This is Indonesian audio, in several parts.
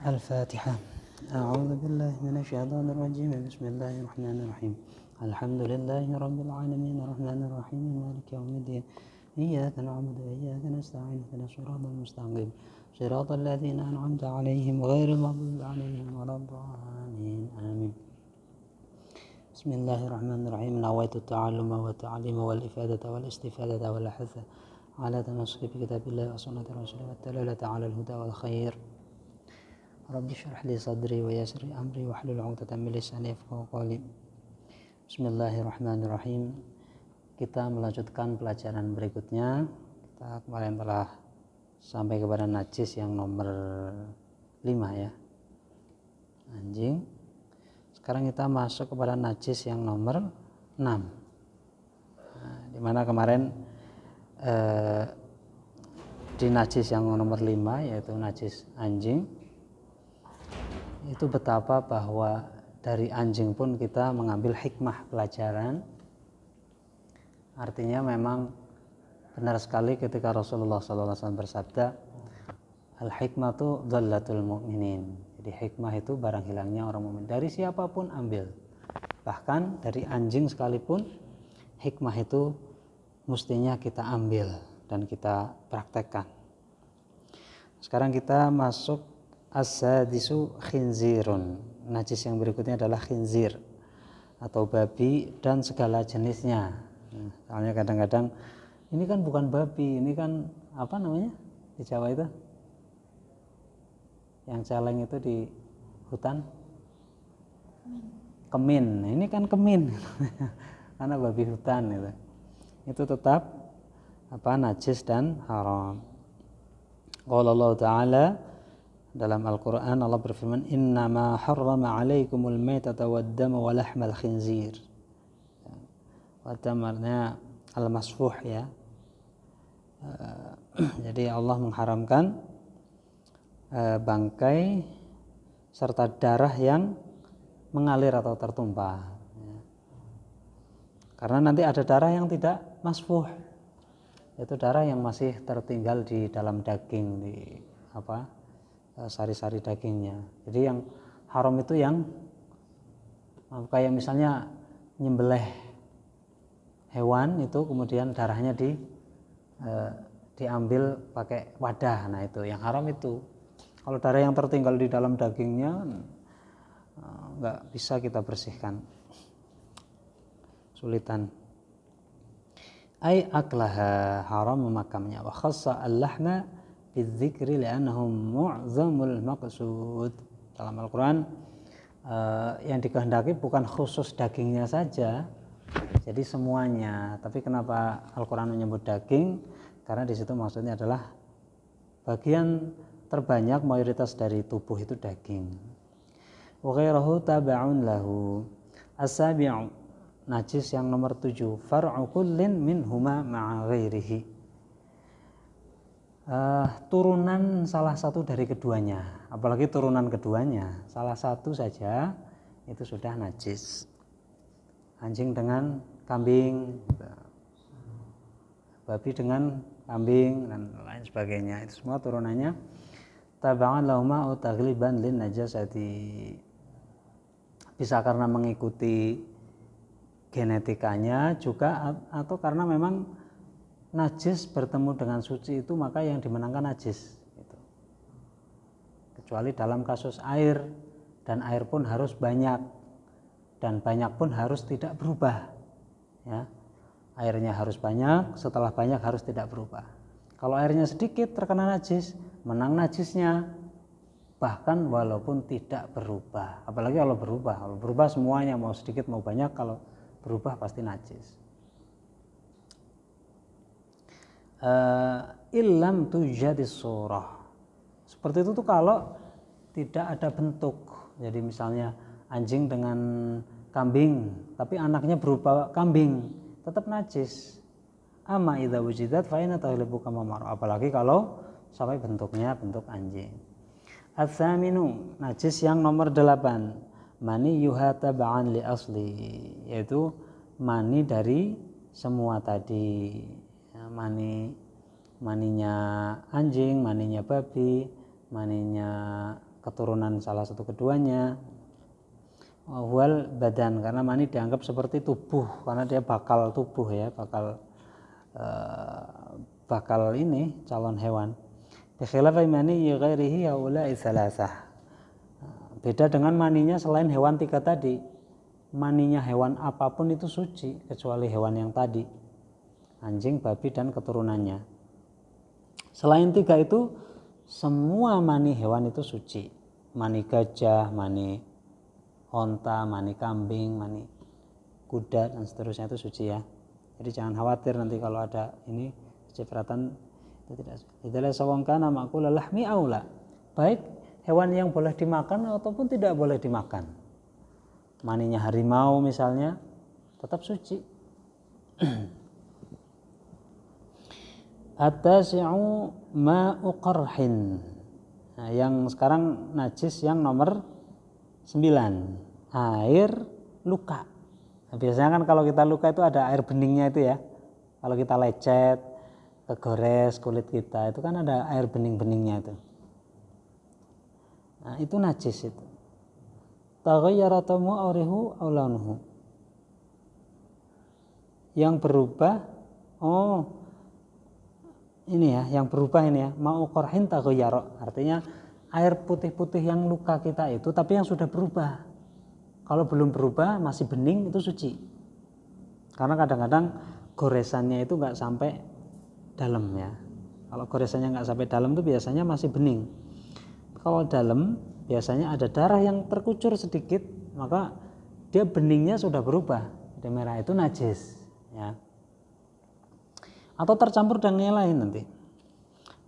الفاتحة. أعوذ بالله من الشيطان الرجيم. بسم الله الرحمن الرحيم. الحمد لله رب العالمين الرحمن الرحيم مالك يوم الدين. إياك نعبد وإياك نستعين اهدنا الصراط المستقيم صراط الذين أنعمت عليهم غير المغضوب عليهم ولا الضالين آمين. بسم الله الرحمن الرحيم. نويت التعلم والتعليم والإفادة والاستفادة والحث على تمسك بكتاب الله وسنة رسوله والدلالة على الهدى والخير. Rabbi syrah li sadri wa yassir amri wahlul 'uqdatam min lisani yafqahu qawli. Bismillahirrahmanirrahim. Kita melanjutkan pelajaran berikutnya. Kita kemarin telah sampai kepada najis yang nomor 5 ya. Anjing. Sekarang kita masuk kepada najis yang nomor 6. Di mana kemarin di najis yang nomor 5 yaitu najis anjing, itu betapa bahwa dari anjing pun kita mengambil hikmah pelajaran. Artinya memang benar sekali ketika Rasulullah SAW bersabda, al-hikmatu dhallatul mu'minin. Jadi hikmah itu barang hilangnya orang mukmin. Dari siapapun ambil. Bahkan dari anjing sekalipun hikmah itu mestinya kita ambil dan kita praktekkan. Sekarang kita masuk as-sadisu khinzirun. Najis yang berikutnya adalah khinzir atau babi dan segala jenisnya. Soalnya kadang-kadang ini kan bukan babi, ini kan apa namanya di Jawa itu? Yang celeng itu di hutan? Kemin. Ini kan kemin. Karena babi hutan itu. Itu tetap najis dan haram. Qala Allah Ta'ala, dalam Al-Quran Allah berfirman, innama harrama alaikumul maitata waddama wa lahmal khinzir. Waddam artinya al-masfuh ya. Jadi Allah mengharamkan bangkai serta darah yang mengalir atau tertumpah. Karena nanti ada darah yang tidak masfuh, yaitu darah yang masih tertinggal di dalam daging, di sari-sari dagingnya. Jadi yang haram itu yang kayak misalnya nyembelih hewan itu kemudian darahnya diambil pakai wadah. Nah itu yang haram itu. Kalau darah yang tertinggal di dalam dagingnya nggak bisa kita bersihkan, sulitan. Ai aklaha, haram memakamnya. Wa khassa al-lahma bidzikri li'annahum mu'zamul maqsud. Dalam Al-Quran yang dikehendaki bukan khusus dagingnya saja, jadi semuanya. Tapi kenapa Al-Quran menyebut daging? Karena di situ maksudnya adalah bagian terbanyak mayoritas dari tubuh itu daging. Wa ghairahu taba'un lahu. As-sabi'u, najis yang nomor 7, far'u kullin minhuma ma'a ghairihi. Turunan salah satu dari keduanya, apalagi turunan keduanya salah satu saja itu sudah najis. Anjing dengan kambing, babi dengan kambing dan lain sebagainya, itu semua turunannya taba'an lahuma au taghliban lin najasati, bisa karena mengikuti genetikanya juga atau karena memang najis bertemu dengan suci itu maka yang dimenangkan najis gitu. Kecuali dalam kasus air, dan air pun harus banyak, dan banyak pun harus tidak berubah ya. Airnya harus banyak, setelah banyak harus tidak berubah. Kalau airnya sedikit terkena najis, menang najisnya bahkan walaupun tidak berubah. Apalagi kalau berubah semuanya, mau sedikit mau banyak, kalau berubah pasti najis. Illam tujadis surah. Seperti itu tuh kalau tidak ada bentuk. Jadi misalnya anjing dengan kambing, tapi anaknya berupa kambing, tetap najis. Amma idza wujidat fa inna taghlibu kama mar. Apalagi kalau sampai bentuknya bentuk anjing. Ats-tsaminu, najis yang nomor 8, mani yuhataba'an li asli, yaitu mani dari semua tadi. Maninya anjing, maninya babi, maninya keturunan salah satu keduanya. Wal badan, karena mani dianggap seperti tubuh karena dia bakal tubuh ya, bakal ini calon hewan. Bikhilafi mani ghairihi haula'i thalathah. Beda dengan maninya selain hewan 3 tadi. Maninya hewan apapun itu suci kecuali hewan yang tadi, anjing, babi, dan keturunannya. Selain 3 itu semua mani hewan itu suci. Mani gajah, mani onta, mani kambing, mani kuda, dan seterusnya itu suci ya. Jadi jangan khawatir nanti kalau ada ini kecipratan, itu tidak. Idza sawangkana ma'kul lahmi aula. Baik hewan yang boleh dimakan ataupun tidak boleh dimakan. Maninya harimau misalnya tetap suci. At-tasi'u ma'u qarhin. Nah, yang sekarang najis yang nomor 9, air luka. Nah, biasanya kan kalau kita luka itu ada air beningnya itu ya. Kalau kita lecet, kegores kulit kita itu kan ada air bening-beningnya itu. Nah, itu najis itu. Taghayyara tamu aurihu aw launuhu. Yang berubah, ini ya, yang berubah ini ya, mau qarhin taghayyara, artinya air putih-putih yang luka kita itu tapi yang sudah berubah. Kalau belum berubah masih bening itu suci. Karena kadang-kadang goresannya itu enggak sampai dalam ya. Kalau goresannya enggak sampai dalam itu biasanya masih bening. Kalau dalam biasanya ada darah yang terkucur sedikit, maka dia beningnya sudah berubah. Jadi merah itu najis ya. Atau tercampur dengan yang lain nanti.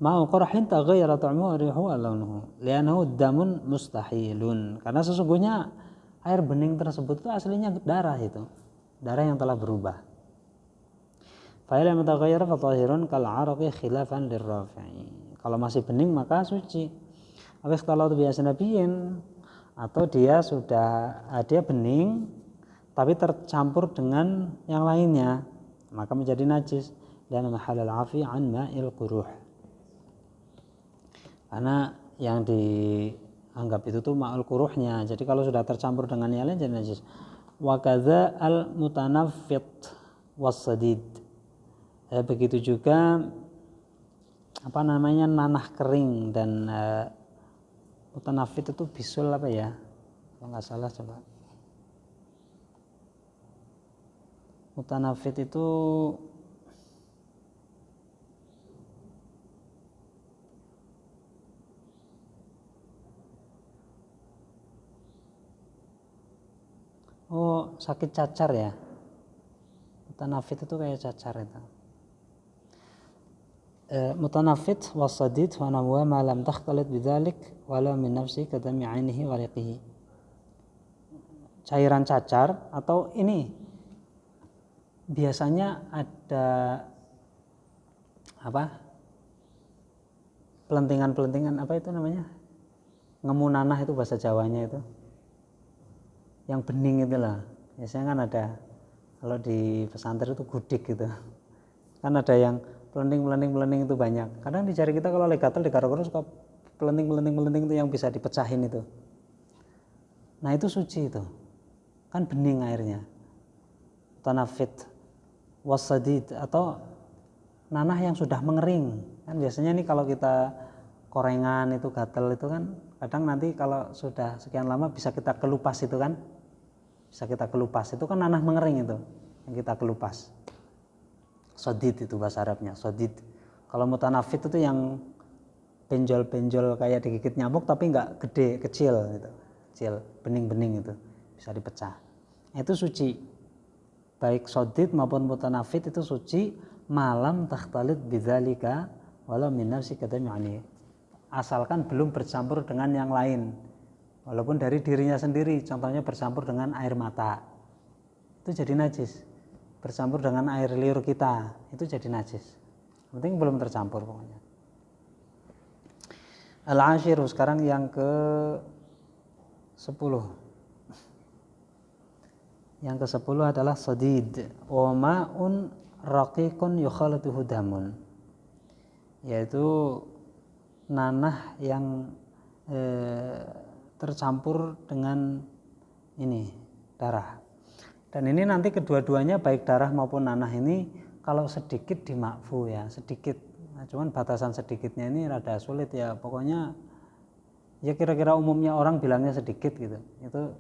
Ma'u qarhin taghayyara ta'muhu wa rihuhu wa launuhu li'annahu damun mustahilun. Karena sesungguhnya air bening tersebut itu aslinya darah itu. Darah yang telah berubah. Fa ila mutaghayyara fa tahirun kal 'araqi khilafan lirrafi'i. Kalau masih bening maka suci. Habis kalau biasa nabiyin atau dia bening tapi tercampur dengan yang lainnya maka menjadi najis. Dan mahalal afi an ma'il quruh, karena yang dianggap itu tuh ma'ul quruhnya. Jadi kalau sudah tercampur dengan yang lain jadi najis. Wa kadza al mutanaffit was-sadid. Begitu juga nanah kering dan mutanafit itu bisul apa ya? Kalau nggak salah coba. Mutanafit itu sakit cacar ya. Mutanafit itu kayak cacar itu. Mutanafit wasadid wa nawwa ma lam takhtalit bidzalik wala min nafsi kadami 'ainihi wa riqihi. Cairan cacar atau ini biasanya ada pelentingan apa itu namanya? Ngemu nanah itu bahasa Jawanya itu. Yang bening itulah. Biasanya kan ada kalau di pesantren itu gudik gitu. Kan ada yang pelenting itu banyak. Kadang di jari kita kalau lagi gatal digaruk-garuk suka pelenting itu yang bisa dipecahin itu. Nah, itu suci itu. Kan bening airnya. Tanafit wasadid atau nanah yang sudah mengering. Kan biasanya nih kalau kita korengan itu gatal itu kan kadang nanti kalau sudah sekian lama bisa kita kelupas itu kan. Bisa kita kelupas, itu kan nanah mengering itu yang kita kelupas. Sodid itu bahasa Arabnya, sodid. Kalau mutanafit itu yang benjol-benjol kayak digigit nyamuk tapi enggak gede, kecil gitu. Kecil, bening-bening itu bisa dipecah. Itu suci. Baik sodid maupun mutanafit itu suci malam takhtalit bidzalika walau min nafsi kadami. Asalkan belum bercampur dengan yang lain. Walaupun dari dirinya sendiri, contohnya bercampur dengan air mata, itu jadi najis. Bercampur dengan air liur kita, itu jadi najis. Penting belum tercampur pokoknya. Al-ashiru, sekarang yang ke-10. Yang ke-10 adalah sadid. Wa ma'un raqiqun yukhalatuhu damun. Yaitu nanah yang tercampur dengan ini darah. Dan ini nanti kedua-duanya baik darah maupun nanah ini kalau sedikit dimakfu ya, sedikit. Nah, cuman batasan sedikitnya ini rada sulit ya. Pokoknya ya kira-kira umumnya orang bilangnya sedikit gitu. Itu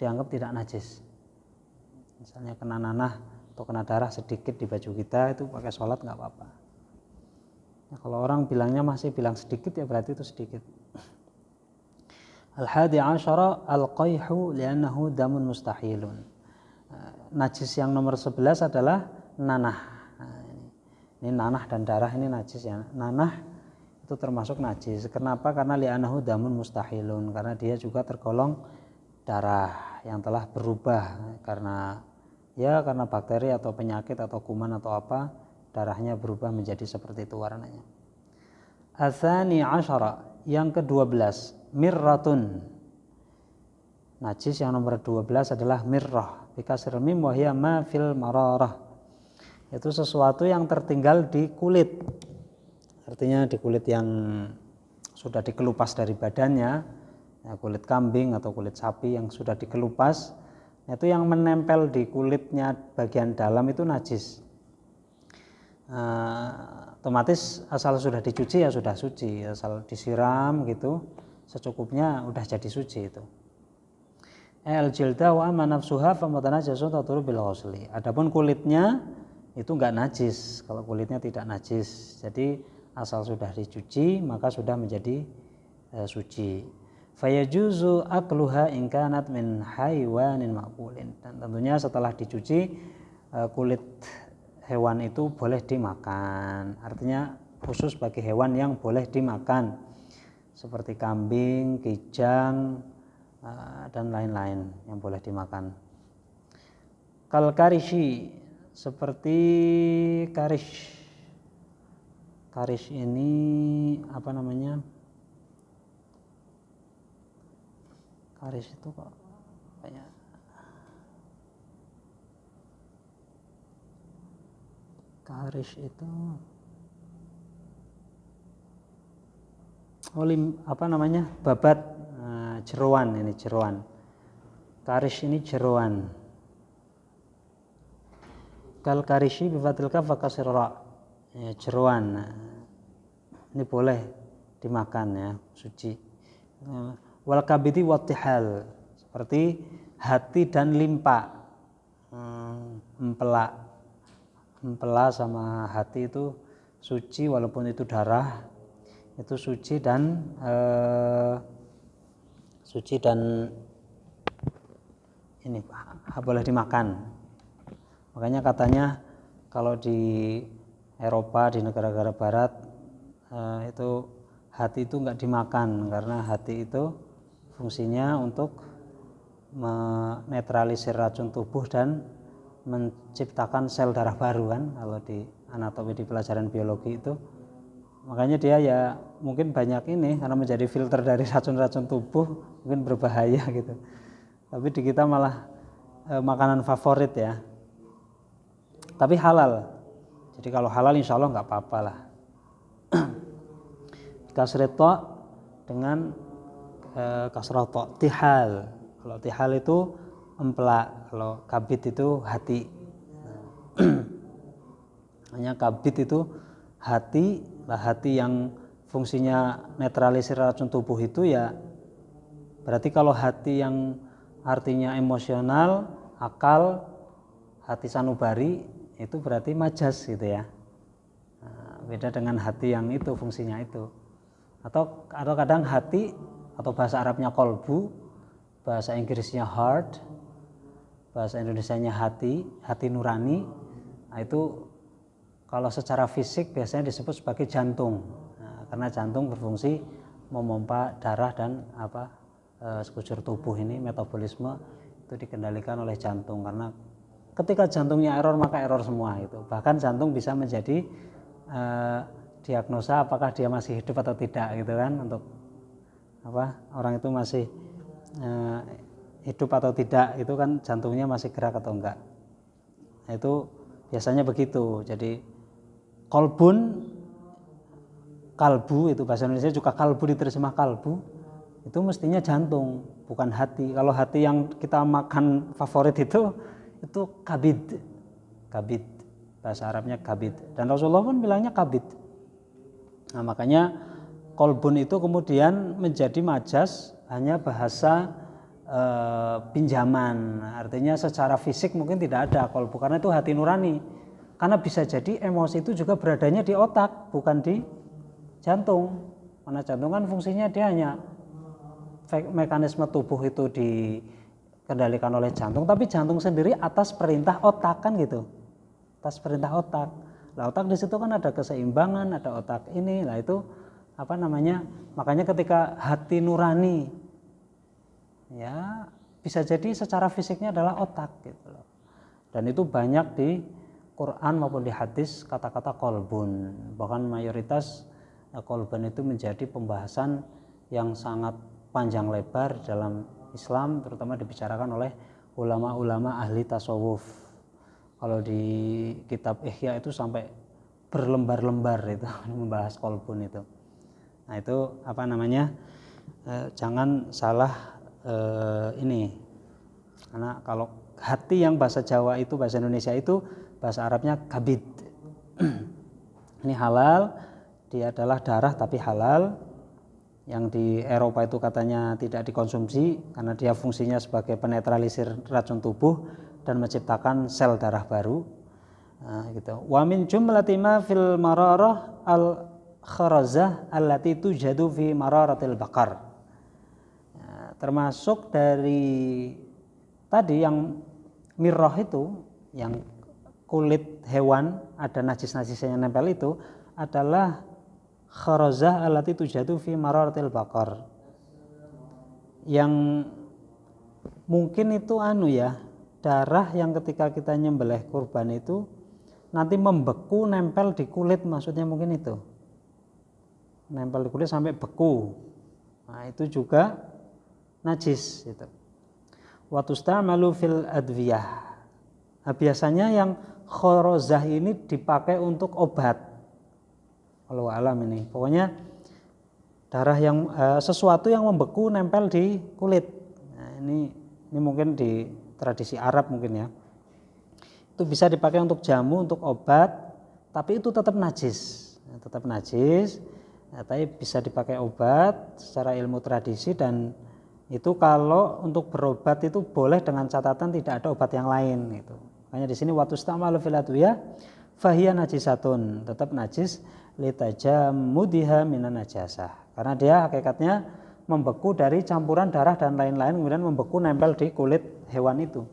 dianggap tidak najis. Misalnya kena nanah atau kena darah sedikit di baju kita itu pakai sholat nggak apa-apa. Nah, kalau orang bilangnya masih bilang sedikit ya berarti itu sedikit. Al-hadi asyara al-qayhu li'annahu damun mustahilun. Najis yang nomor 11 adalah nanah. Nah, ini nanah dan darah ini najis ya. Nanah itu termasuk najis. Kenapa? Karena li'annahu damun mustahilun, karena dia juga tergolong darah yang telah berubah karena bakteri atau penyakit atau kuman atau apa, darahnya berubah menjadi seperti itu warnanya. Atsani asyara, yang ke-12, mirratun. Najis yang nomor 12 adalah mirrah, bikasril mim wa hiya ma fil mararah. Itu sesuatu yang tertinggal di kulit. Artinya di kulit yang sudah dikelupas dari badannya, ya, kulit kambing atau kulit sapi yang sudah dikelupas, itu yang menempel di kulitnya bagian dalam itu najis. Otomatis asal sudah dicuci ya sudah suci, asal disiram gitu secukupnya udah jadi suci itu. Al-jilda wa amma nafsuha fa mutanajasun taturu bil ghusli. Adapun kulitnya itu enggak najis kalau kulitnya tidak najis. Jadi asal sudah dicuci maka sudah menjadi suci. Fayajuzu akluha in kanat min haywanin ma'kulin. Dan tentunya setelah dicuci kulit hewan itu boleh dimakan. Artinya khusus bagi hewan yang boleh dimakan seperti kambing, kijang, dan lain-lain yang boleh dimakan. Kal karishi, seperti karish. Karish ini apa namanya? Karish itu kok kayak karish itu apa namanya? Babat, jeroan, ini jeroan. Karish ini jeroan. Kal karishi bi fathil kaf wa kasr ra. Ya, jeroan. Ini boleh dimakan ya, suci. Wal kabidi wattihal, seperti hati dan limpa. Empela sama hati itu suci walaupun itu darah, itu suci dan ini boleh dimakan. Makanya katanya kalau di Eropa, di negara-negara barat itu hati itu enggak dimakan karena hati itu fungsinya untuk menetralisir racun tubuh dan menciptakan sel darah baru kan, kalau di anatomi di pelajaran biologi itu. Makanya dia ya mungkin banyak ini karena menjadi filter dari racun-racun tubuh, mungkin berbahaya gitu. Tapi di kita malah makanan favorit ya. Tapi halal. Jadi kalau halal insya Allah nggak apa-apa lah. Kasrah ta dengan kasrah ta, tihal. Kalau tihal itu empelak, kalau kabid itu hati. Hanya kabid itu hati, lah hati yang fungsinya netralisir racun tubuh itu ya. Berarti kalau hati yang artinya emosional, akal, hati sanubari itu berarti majas gitu ya. Beda dengan hati yang itu fungsinya itu. Atau kadang hati atau bahasa Arabnya kolbu, bahasa Inggrisnya heart, bahasa Indonesianya hati nurani. Nah, itu kalau secara fisik biasanya disebut sebagai jantung. Nah, karena jantung berfungsi memompa darah dan sekujur tubuh ini, metabolisme itu dikendalikan oleh jantung. Karena ketika jantungnya error maka error semua itu. Bahkan jantung bisa menjadi diagnosa apakah dia masih hidup atau tidak gitu kan, untuk orang itu masih hidup atau tidak, itu kan jantungnya masih gerak atau enggak. Nah, itu biasanya begitu. Jadi kolbun, kalbu itu bahasa Indonesia juga kalbu diterjemah kalbu, itu mestinya jantung, bukan hati. Kalau hati yang kita makan favorit itu kabid. Kabid. Bahasa Arabnya kabid. Dan Rasulullah pun bilangnya kabid. Nah, makanya kolbun itu kemudian menjadi majas hanya bahasa pinjaman. Artinya secara fisik mungkin tidak ada kolbu karena itu hati nurani. Karena bisa jadi emosi itu juga beradanya di otak, bukan di jantung. Karena jantung kan fungsinya dia hanya mekanisme tubuh itu dikendalikan oleh jantung, tapi jantung sendiri atas perintah otak kan gitu, atas perintah otak. Nah, otak di situ kan ada keseimbangan, ada otak ini, lah itu makanya ketika hati nurani, ya bisa jadi secara fisiknya adalah otak gitu loh. Dan itu banyak di Quran maupun di hadis kata-kata kolbun, bahkan mayoritas kolbun itu menjadi pembahasan yang sangat panjang lebar dalam Islam, terutama dibicarakan oleh ulama-ulama ahli tasawuf. Kalau di kitab Ihya itu sampai berlembar-lembar itu membahas kolbun itu. Nah itu jangan salah ini, karena kalau hati yang bahasa Jawa itu, bahasa Indonesia itu, bahasa Arabnya kabid. Ini halal, dia adalah darah tapi halal. Yang di Eropa itu katanya tidak dikonsumsi karena dia fungsinya sebagai penetralisir racun tubuh dan menciptakan sel darah baru. Nah, gitu. Wa min jumlati ma fil mararah al kharazah allati tujadu fi mararatil baqar. Nah, termasuk dari tadi yang mirrah itu, yang kulit hewan ada najis-najisnya yang nempel itu adalah kharazah allati tujadu fi mararatil baqar. Yang mungkin itu darah yang ketika kita nyembelih kurban itu nanti membeku nempel di kulit, maksudnya mungkin itu. Nempel di kulit sampai beku. Nah, itu juga najis itu. Wa tusta'malu fil adwiyah. Nah, biasanya yang kharazah ini dipakai untuk obat. Wallahu alam ini. Pokoknya darah yang sesuatu yang membeku nempel di kulit. Nah, ini mungkin di tradisi Arab mungkin ya. Itu bisa dipakai untuk jamu, untuk obat, tapi itu tetap najis. Tetap najis. Nah, tapi bisa dipakai obat secara ilmu tradisi, dan itu kalau untuk berobat itu boleh dengan catatan tidak ada obat yang lain gitu. Makanya di sini watustamalu fil adwiyah fahiya najisatun, tetap najis litajammudiha minan najasah, karena dia hakikatnya membeku dari campuran darah dan lain-lain, kemudian membeku nempel di kulit hewan itu.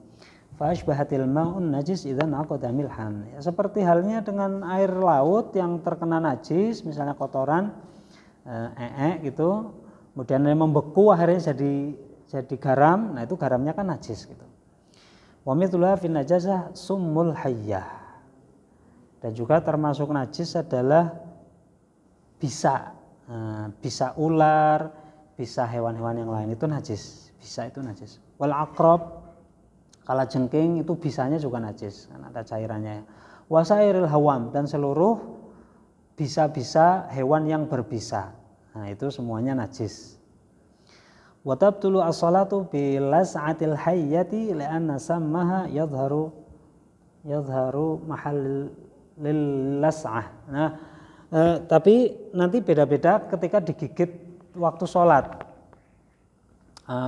Fa asbahatil ma'un najis idzan aqada milhan. Ya, seperti halnya dengan air laut yang terkena najis, misalnya kotoran gitu, kemudian membeku akhirnya jadi garam. Nah, itu garamnya kan najis gitu. Wa mithluha fin najasah summul hayyah. Dan juga termasuk najis adalah bisa ular, bisa hewan-hewan yang lain, itu najis, bisa itu najis. Wal aqrab, kalajengking itu bisanya juga najis karena ada cairannya. Wasairil hawam, dan seluruh bisa-bisa hewan yang berbisa. Nah, itu semuanya najis. Wa tabtulu as-salatu bi las'atil hayyati li'anna sammaha yadhharu mahal lil las'ah. Nah, tapi nanti beda-beda ketika digigit waktu sholat.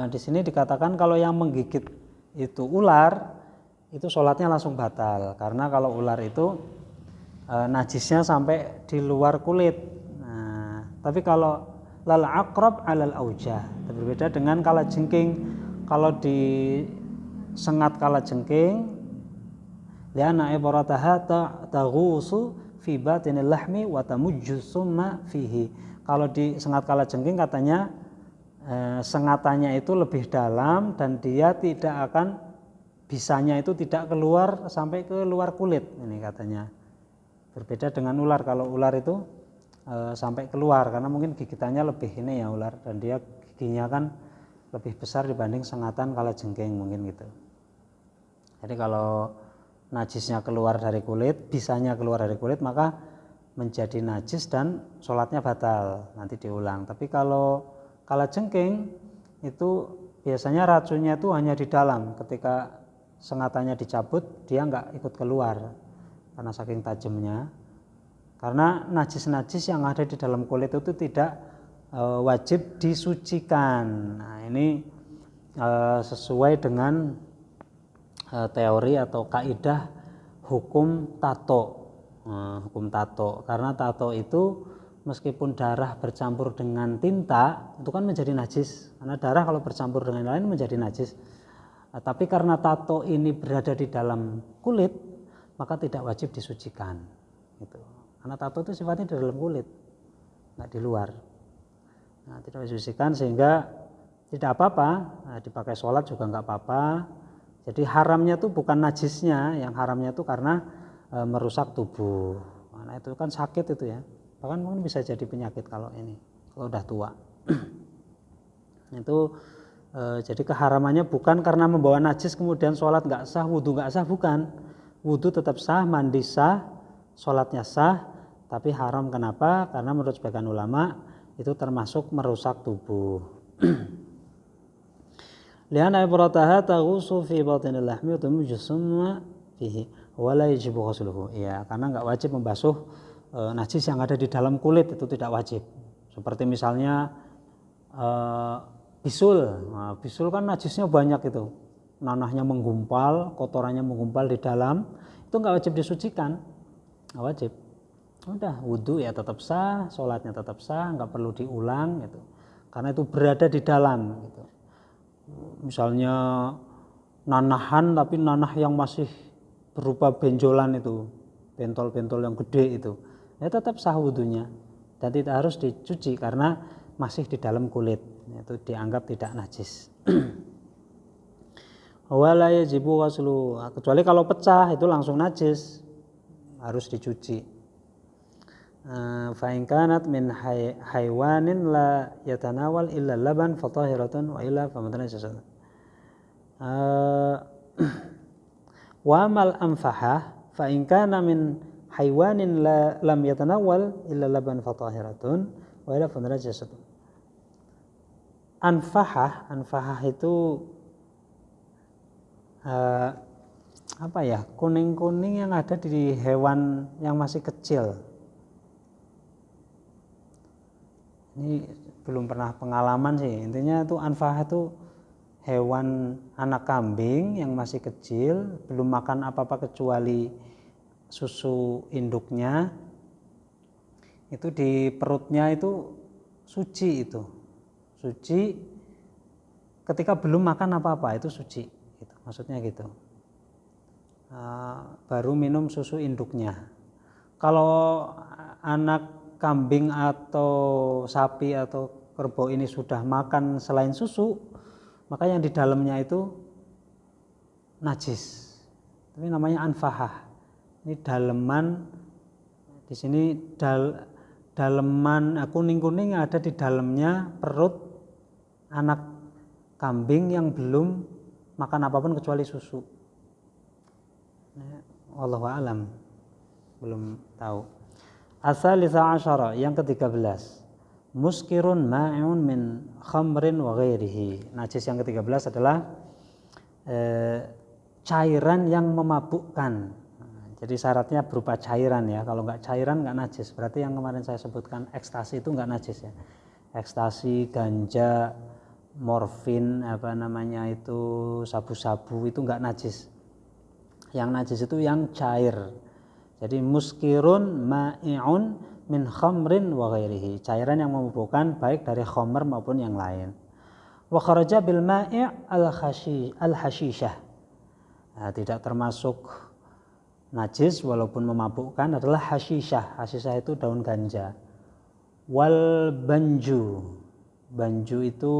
Di sini dikatakan kalau yang menggigit itu ular, itu sholatnya langsung batal, karena kalau ular itu najisnya sampai di luar kulit. Nah, tapi kalau lal aqrab alal aujah, berbeda dengan kalajengking. Kalau disengat kalajengking, li'anna ibarataha taghusu fi batinil lahmi wa tamujju summa fihi. Kalau disengat kalajengking katanya sengatannya itu lebih dalam dan dia tidak akan, bisanya itu tidak keluar sampai ke luar kulit, ini katanya. Berbeda dengan ular, kalau ular itu sampai keluar karena mungkin gigitannya lebih ini ya ular, dan dia giginya kan lebih besar dibanding sengatan kalajengking mungkin gitu. Jadi kalau najisnya keluar dari kulit, bisanya keluar dari kulit, maka menjadi najis dan sholatnya batal, nanti diulang. Tapi kalau kalajengking itu biasanya racunnya itu hanya di dalam. Ketika sengatannya dicabut, dia nggak ikut keluar karena saking tajamnya. Karena najis-najis yang ada di dalam kulit itu tidak wajib disucikan. Nah, ini sesuai dengan teori atau kaidah hukum tato. Hukum tato, karena tato itu meskipun darah bercampur dengan tinta itu kan menjadi najis, karena darah kalau bercampur dengan lain menjadi najis. Tapi karena tato ini berada di dalam kulit, maka tidak wajib disucikan gitu. Karena tato itu sifatnya di dalam kulit, nggak di luar. Nah, tidak wajib disucikan, sehingga tidak apa-apa, dipakai sholat juga nggak apa-apa. Jadi haramnya itu bukan najisnya, yang haramnya itu karena merusak tubuh. Nah, itu kan sakit itu ya, bahkan mungkin bisa jadi penyakit kalau udah tua. Itu jadi keharamannya bukan karena membawa najis kemudian sholat nggak sah, wudhu nggak sah, bukan. Wudhu tetap sah, mandi sah, sholatnya sah, tapi haram kenapa? Karena menurut sebagian ulama itu termasuk merusak tubuh. Lian ibrataha taghusu fi batinil lahmi wa tamujsumma fihi wala yajibu ghusluhu. Ya, karena enggak wajib membasuh najis yang ada di dalam kulit, itu tidak wajib. Seperti misalnya bisul. Nah, bisul kan najisnya banyak itu. Nanahnya menggumpal, kotorannya menggumpal di dalam, itu enggak wajib disucikan. Enggak wajib. Udah wudu ya tetap sah, sholatnya tetap sah, enggak perlu diulang gitu. Karena itu berada di dalam gitu. Misalnya nanahan tapi nanah yang masih berupa benjolan itu, bentol-bentol yang gede itu, ya tetap sah wudunya dan tidak harus dicuci karena masih di dalam kulit, itu dianggap tidak najis. Wala yajibu ghuslu, kecuali kalau pecah itu langsung najis, harus dicuci. Fa in kanat min haywanin la yatanawal illa laban fatahiratun wa illa famatnajasatun. Wa amal anfahah fa in kana min haywanin lam yatanawal illa laban fatahiratun wa illa famatnajasatun. Anfahah itu apa ya, kuning-kuning yang ada di hewan yang masih kecil. Ini belum pernah pengalaman sih. Intinya itu anfahah itu hewan anak kambing yang masih kecil, belum makan apa-apa kecuali susu induknya. Itu di perutnya itu suci itu. Suci ketika belum makan apa-apa itu suci. Gitu, maksudnya gitu. Baru minum susu induknya. Kalau anak kambing atau sapi atau kerbau ini sudah makan selain susu, maka yang di dalamnya itu najis. Ini namanya anfahah. Ini daleman, di sini daleman kuning-kuning yang ada di dalamnya perut anak kambing yang belum makan apapun kecuali susu. Wallahu a'lam, belum tahu. As-salisa asyara, yang ke-13. Muskirun ma'un min khamrin wa ghairihi. Najis yang ke-13 adalah cairan yang memabukkan. Jadi syaratnya berupa cairan ya. Kalau enggak cairan enggak najis. Berarti yang kemarin saya sebutkan ekstasi itu enggak najis ya. Ekstasi, ganja, morfin, itu sabu-sabu itu enggak najis. Yang najis itu yang cair. Jadi muskirun ma'i'un min khamrin wa ghairihi. Cairan yang memabukkan baik dari khamr maupun yang lain. Wa kharaja bil ma'i' al-hashishah. Nah, tidak termasuk najis walaupun memabukkan adalah hashishah. Hashishah itu daun ganja. Wal banju. Banju itu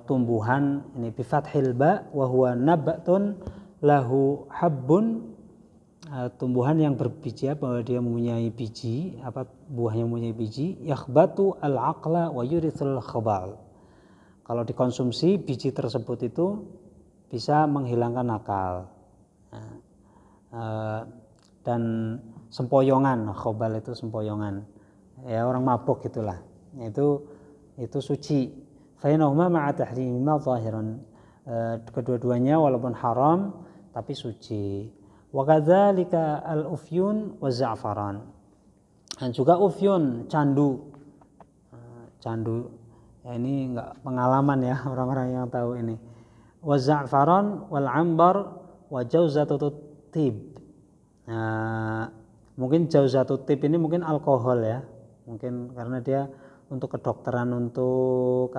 tumbuhan, ini bi fathil ba wa huwa nabatun lahu habbun, tumbuhan yang berbiji, bahwa dia mempunyai biji, buahnya mempunyai biji, yakhbatu al-aqla wa yurithul khabal. Kalau dikonsumsi biji tersebut itu bisa menghilangkan akal. Dan sempoyongan, khabal itu sempoyongan. Ya orang mabuk gitulah. Itu suci. fainahuma ma'a tahrimima zahiran, kedua-duanya walaupun haram tapi suci. Wa kadzalika al-ufyun wa za'faran, dan juga ufyun, candu. Candu ya, ini enggak pengalaman ya orang-orang yang tahu ini. Wa za'faran wal ambar wa jauzatut tib. Mungkin jauzatut tib ini mungkin alkohol ya, mungkin karena dia untuk kedokteran, untuk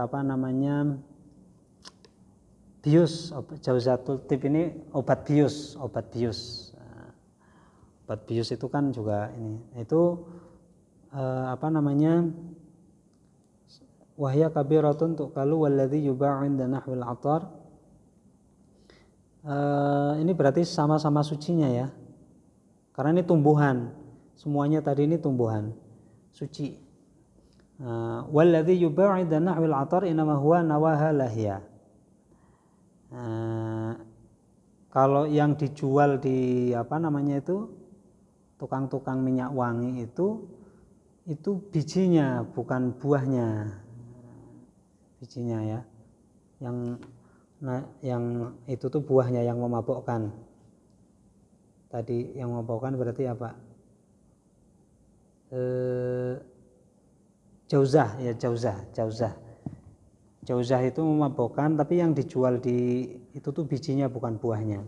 bius. Jauzatul tib ini obat bius. Obat bius itu kan juga ini, itu wahya kabiratun tuqalu walladzi yuba'u 'inda nahwil 'atar. Ini berarti sama-sama sucinya ya, karena ini tumbuhan, semuanya tadi ini tumbuhan suci. Walladzi yuba'u 'inda nahwil 'atar inma huwa nawaha lahya. Kalau yang dijual di tukang-tukang minyak wangi itu bijinya bukan buahnya, bijinya ya, yang itu tuh buahnya yang memabukkan. Tadi yang memabukkan berarti apa? Jauzah ya, jauzah itu memabukkan, tapi yang dijual di itu tuh bijinya bukan buahnya.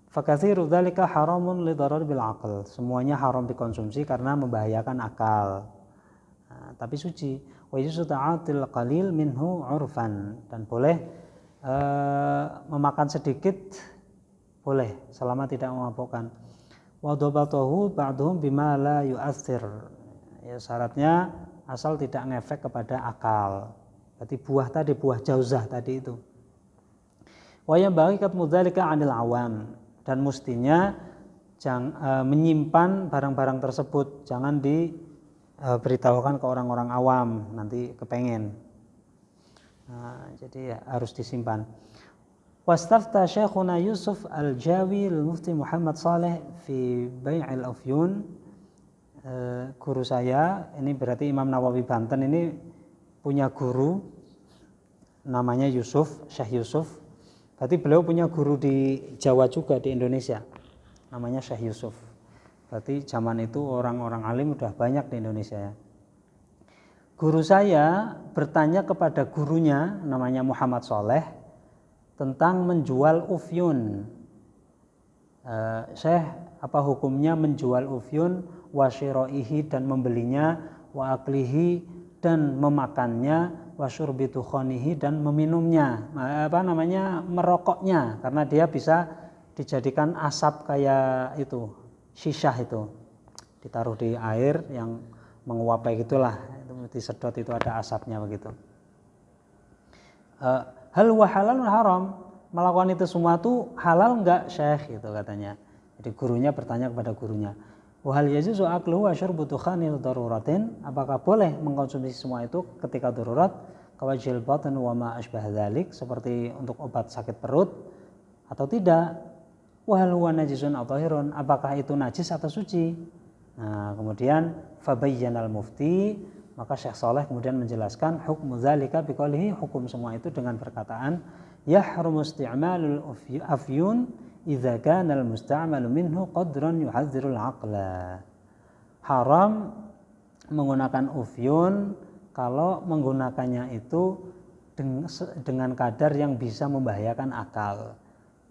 Fakatsiru dzalika haramun lidarar bil aql, semuanya haram dikonsumsi karena membahayakan akal. Tapi suci. Wa yusuta'atil qalil minhu 'urfan, dan boleh memakan sedikit boleh selama tidak memabukkan. Wa dhabatahu ba'dhum bima la yu'athir, ya syaratnya asal tidak ngefek kepada akal. Berarti buah jauzah tadi itu. Wa yanbaghi katmu dzalika 'anil awam, dan mestinya menyimpan barang-barang tersebut, jangan diberitahukan ke orang-orang awam, nanti kepengen. Jadi ya, harus disimpan. Wastafta Syekhuna Yusuf Al-Jawi al-Mufti Muhammad Saleh fi Bai'il Ufyun. Guru saya, ini berarti Imam Nawawi Banten ini punya guru namanya Yusuf, Syekh Yusuf. Berarti beliau punya guru di Jawa juga, di Indonesia, namanya Syekh Yusuf. Berarti zaman itu orang-orang alim udah banyak di Indonesia ya. Guru saya bertanya kepada gurunya namanya Muhammad Saleh tentang menjual ufyun. Syekh, apa hukumnya menjual ufyun, wa syiraihi, dan membelinya, wa aklihi, dan memakannya, wa syurbi tukhanihi, dan meminumnya, merokoknya, karena dia bisa dijadikan asap kayak itu, shisah itu, ditaruh di air yang menguap kayak gitulah, itu disedot, itu ada asapnya begitu. Hal wa halalun haram, melakukan itu semua itu halal enggak Syekh, gitu katanya. Jadi gurunya bertanya kepada gurunya, wa hal yajuzu akluhu wa syurbu tukhanil daruratin, apakah boleh mengkonsumsi semua itu ketika darurat, kawajil batin wa ma asbah dzalik, seperti untuk obat sakit perut, atau tidak. Wa hal huwa najisun aw tahirun, apakah itu najis atau suci. Nah, kemudian fabayyanal mufti, maka Syekh Saleh kemudian menjelaskan hukmu dzalika biqaulihi, hukum semua itu dengan perkataan yahrumu isti'malul afyun idza kana al musta'malu minhu qadran yuhadzirul aqla. Haram menggunakan ufyun kalau menggunakannya itu dengan kadar yang bisa membahayakan akal.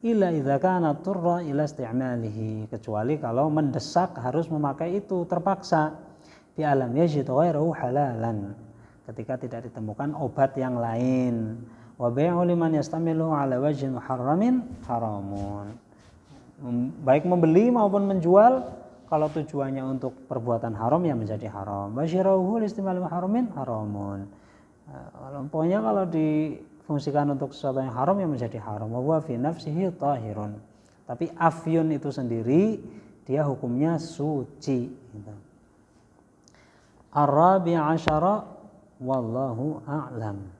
Illa idza kana turra ila isti'malihi, kecuali kalau mendesak harus memakai itu, terpaksa. Bi alam yajid ghairuhu halalan, ketika tidak ditemukan obat yang lain. Wa bai'u liman yastamilu ala wajhin muharramin haramun. Baik membeli maupun menjual, kalau tujuannya untuk perbuatan haram ya menjadi haram. Wa syirauhu liistimal muharramin haramun. Pokoknya kalau difungsikan untuk sesuatu yang haram ya menjadi haram. Wa huwa fi nafsihi tahirun. Tapi afyun itu sendiri dia hukumnya suci. Ar-rabi'a asyara wallahu a'lam.